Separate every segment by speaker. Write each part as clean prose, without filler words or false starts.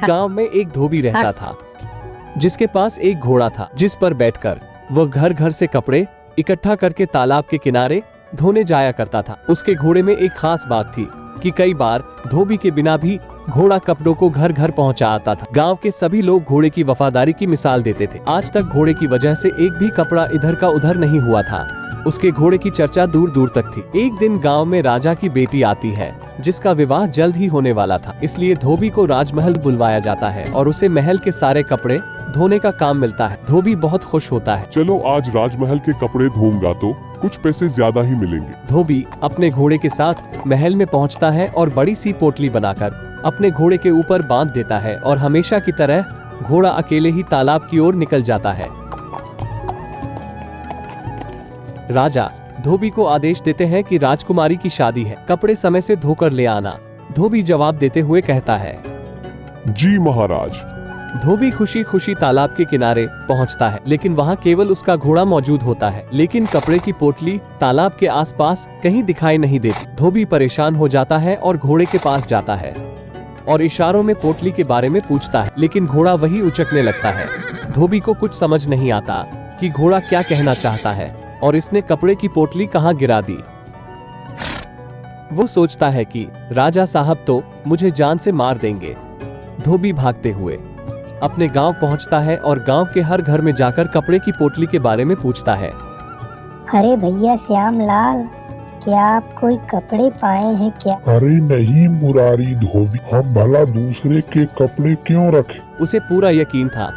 Speaker 1: गांव में एक धोबी रहता था जिसके पास एक घोड़ा था जिस पर बैठकर वह घर घर से कपड़े इकट्ठा करके तालाब के किनारे धोने जाया करता था। उसके घोड़े में एक खास बात थी कि कई बार धोबी के बिना भी घोड़ा कपड़ों को घर घर पहुंचा आता था। गांव के सभी लोग घोड़े की वफादारी की मिसाल देते थे। आज तक घोड़े की वजह से एक भी कपड़ा इधर का उधर नहीं हुआ था। उसके घोड़े की चर्चा दूर दूर तक थी। एक दिन गांव में राजा की बेटी आती है जिसका विवाह जल्द ही होने वाला था, इसलिए धोबी को राजमहल बुलवाया जाता है और उसे महल के सारे कपड़े धोने का काम मिलता है। धोबी बहुत खुश होता है।
Speaker 2: चलो आज राजमहल के कपड़े धोऊंगा तो कुछ पैसे ज्यादा ही मिलेंगे।
Speaker 1: धोबी अपने घोड़े के साथ महल में पहुंचता है और बड़ी सी पोटली बनाकर अपने घोड़े के ऊपर बांध देता है और हमेशा की तरह घोड़ा अकेले ही तालाब की ओर निकल जाता है। राजा धोबी को आदेश देते हैं कि राजकुमारी की शादी है, कपड़े समय से धोकर ले आना। धोबी जवाब देते हुए कहता है,
Speaker 2: जी महाराज।
Speaker 1: धोबी खुशी खुशी तालाब के किनारे पहुंचता है, लेकिन वहां केवल उसका घोड़ा मौजूद होता है, लेकिन कपड़े की पोटली तालाब के आसपास कहीं दिखाई नहीं देती। धोबी परेशान हो जाता है और घोड़े के पास जाता है और इशारों में पोटली के बारे में पूछता है, लेकिन घोड़ा वही उचकने लगता है। धोबी को कुछ समझ नहीं आता कि घोड़ा क्या कहना चाहता है और इसने कपड़े की पोटली कहाँ गिरा दी। वो सोचता है कि राजा साहब तो मुझे जान से मार देंगे। धोबी भागते हुए अपने गांव पहुंचता है और गांव के हर घर में जाकर कपड़े की पोटली के बारे में पूछता है।
Speaker 3: अरे भैया श्याम लाल, क्या आप कोई कपड़े पाए हैं क्या?
Speaker 4: अरे नहीं मुरारी धोबी, हम भला दूसरे के कपड़े क्यों रखें?
Speaker 1: उसे पूरा यकीन था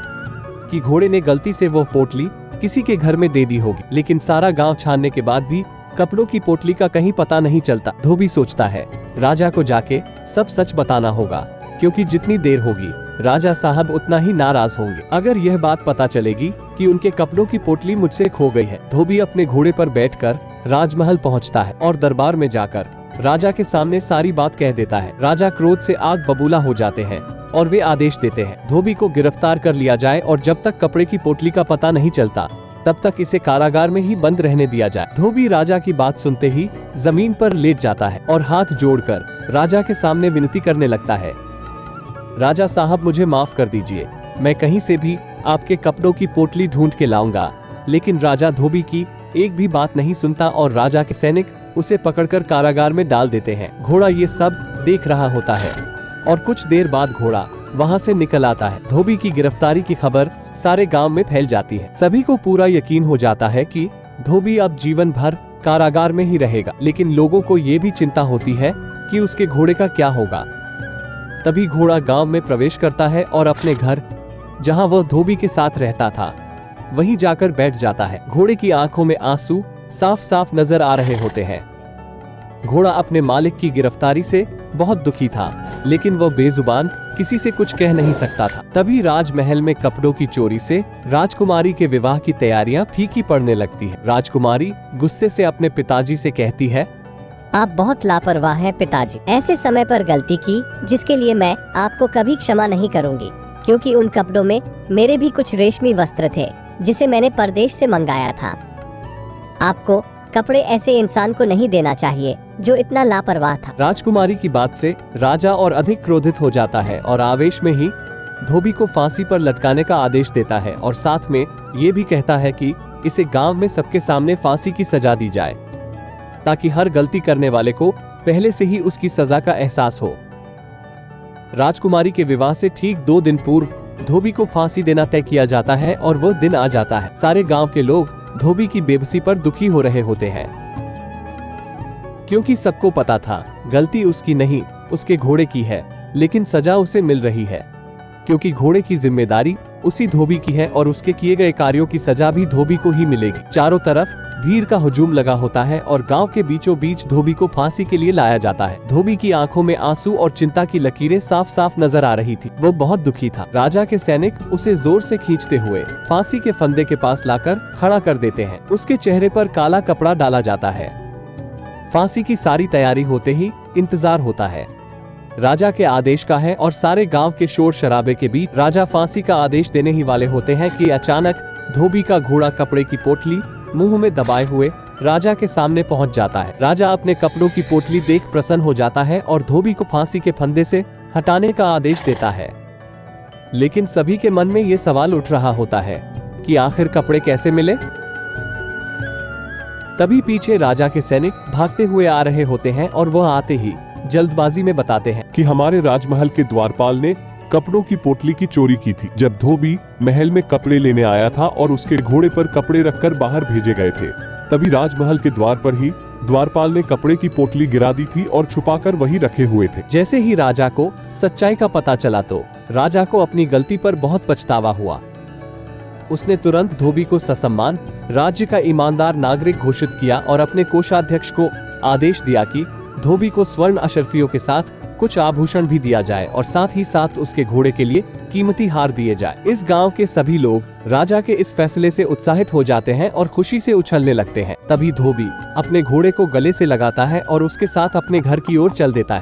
Speaker 1: कि घोड़े ने गलती से वो पोटली किसी के घर में दे दी होगी, लेकिन सारा गांव छानने के बाद भी कपड़ों की पोटली का कहीं पता नहीं चलता। धोबी सोचता है राजा को जाके सब सच बताना होगा, क्योंकि जितनी देर होगी राजा साहब उतना ही नाराज होंगे अगर यह बात पता चलेगी कि उनके कपड़ों की पोटली मुझसे खो गई है। धोबी अपने घोड़े पर बैठकर राजमहल पहुंचता है और दरबार में जाकर राजा के सामने सारी बात कह देता है। राजा क्रोध से आग बबूला हो जाते हैं और वे आदेश देते हैं धोबी को गिरफ्तार कर लिया जाए और जब तक कपड़े की पोटली का पता नहीं चलता तब तक इसे कारागार में ही बंद रहने दिया जाए। धोबी राजा की बात सुनते ही जमीन पर लेट जाता है और हाथ जोड़कर राजा के सामने विनती करने लगता है, राजा साहब मुझे माफ कर दीजिए, मैं कहीं से भी आपके कपड़ों की पोटली ढूंढ के लाऊंगा। लेकिन राजा धोबी की एक भी बात नहीं सुनता और राजा के सैनिक उसे पकड़कर कारागार में डाल देते हैं। घोड़ा ये सब देख रहा होता है और कुछ देर बाद घोड़ा वहां से निकल आता है। धोबी की गिरफ्तारी की खबर सारे गांव में फैल जाती है। सभी को पूरा यकीन हो जाता है कि धोबी अब जीवन भर कारागार में ही रहेगा, लेकिन लोगों को ये भी चिंता होती है कि उसके घोड़े का क्या होगा। तभी घोड़ा गांव में प्रवेश करता है और अपने घर, जहां वह धोबी के साथ रहता था, वहीं जाकर बैठ जाता है। घोड़े की आंखों में आंसू साफ साफ नजर आ रहे होते हैं। घोड़ा अपने मालिक की गिरफ्तारी से बहुत दुखी था, लेकिन वह बेजुबान किसी से कुछ कह नहीं सकता था। तभी राजमहल में कपड़ों की चोरी से राजकुमारी के विवाह की तैयारियां फीकी पड़ने लगती है। राजकुमारी गुस्से से अपने पिताजी से कहती है,
Speaker 5: आप बहुत लापरवाह हैं पिताजी, ऐसे समय पर गलती की जिसके लिए मैं आपको कभी क्षमा नहीं करूंगी, क्योंकि उन कपड़ों में मेरे भी कुछ रेशमी वस्त्र थे जिसे मैंने परदेश से मंगाया था। आपको कपड़े ऐसे इंसान को नहीं देना चाहिए जो इतना लापरवाह था।
Speaker 1: राजकुमारी की बात से राजा और अधिक क्रोधित हो जाता है और आवेश में ही धोबी को फांसी पर लटकाने का आदेश देता है और साथ में ये भी कहता है कि इसे गांव में सबके सामने फांसी की सजा दी जाए, ताकि हर गलती करने वाले को पहले से ही उसकी सजा का एहसास हो। राजकुमारी के विवाह से ठीक 2 दिन पूर्व धोबी को फांसी देना तय किया जाता है और वह दिन आ जाता है। सारे गांव के लोग धोबी की बेबसी पर दुखी हो रहे होते हैं, क्योंकि सबको पता था गलती उसकी नहीं उसके घोड़े की है, लेकिन सजा उसे मिल रही है क्योंकि घोड़े की जिम्मेदारी उसी धोबी की है और उसके किए गए कार्यों की सजा भी धोबी को ही मिलेगी। चारों तरफ भीड़ का हुजूम लगा होता है और गांव के बीचों बीच धोबी को फांसी के लिए लाया जाता है। धोबी की आंखों में आंसू और चिंता की लकीरें साफ साफ नजर आ रही थी। वो बहुत दुखी था। राजा के सैनिक उसे जोर से खींचते हुए फांसी के फंदे के पास लाकर खड़ा कर देते हैं। उसके चेहरे पर काला कपड़ा डाला जाता है। फांसी की सारी तैयारी होते ही इंतजार होता है। राजा के आदेश का है और सारे गांव के शोर शराबे के बीच राजा फांसी का आदेश देने ही वाले होते हैं कि अचानक धोबी का घोड़ा कपड़े की पोटली मुंह में दबाए हुए राजा के सामने पहुंच जाता है। राजा अपने कपड़ों की पोटली देख प्रसन्न हो जाता है और धोबी को फांसी के फंदे से हटाने का आदेश देता है। लेकिन सभी के मन में ये सवाल उठ रहा होता है कि आखिर कपड़े कैसे मिले। तभी पीछे राजा के सैनिक भागते हुए आ रहे होते हैं और वह आते ही जल्दबाजी में बताते हैं
Speaker 2: कि हमारे राजमहल के द्वारपाल ने कपड़ों की पोटली की चोरी की थी। जब धोबी महल में कपड़े लेने आया था और उसके घोड़े पर कपड़े रखकर बाहर भेजे गए थे, तभी राजमहल के द्वार पर ही द्वारपाल ने कपड़े की पोटली गिरा दी थी और छुपाकर वही रखे हुए थे।
Speaker 1: जैसे ही राजा को सच्चाई का पता चला तो राजा को अपनी गलती पर बहुत पछतावा हुआ। उसने तुरंत धोबी को ससम्मान राज्य का ईमानदार नागरिक घोषित किया और अपने कोषाध्यक्ष को आदेश दिया कि धोबी को स्वर्ण अशर्फियों के साथ कुछ आभूषण भी दिया जाए और साथ ही साथ उसके घोड़े के लिए कीमती हार दिए जाए। इस गांव के सभी लोग राजा के इस फैसले से उत्साहित हो जाते हैं और खुशी से उछलने लगते हैं। तभी धोबी अपने घोड़े को गले से लगाता है और उसके साथ अपने घर की ओर चल देता है।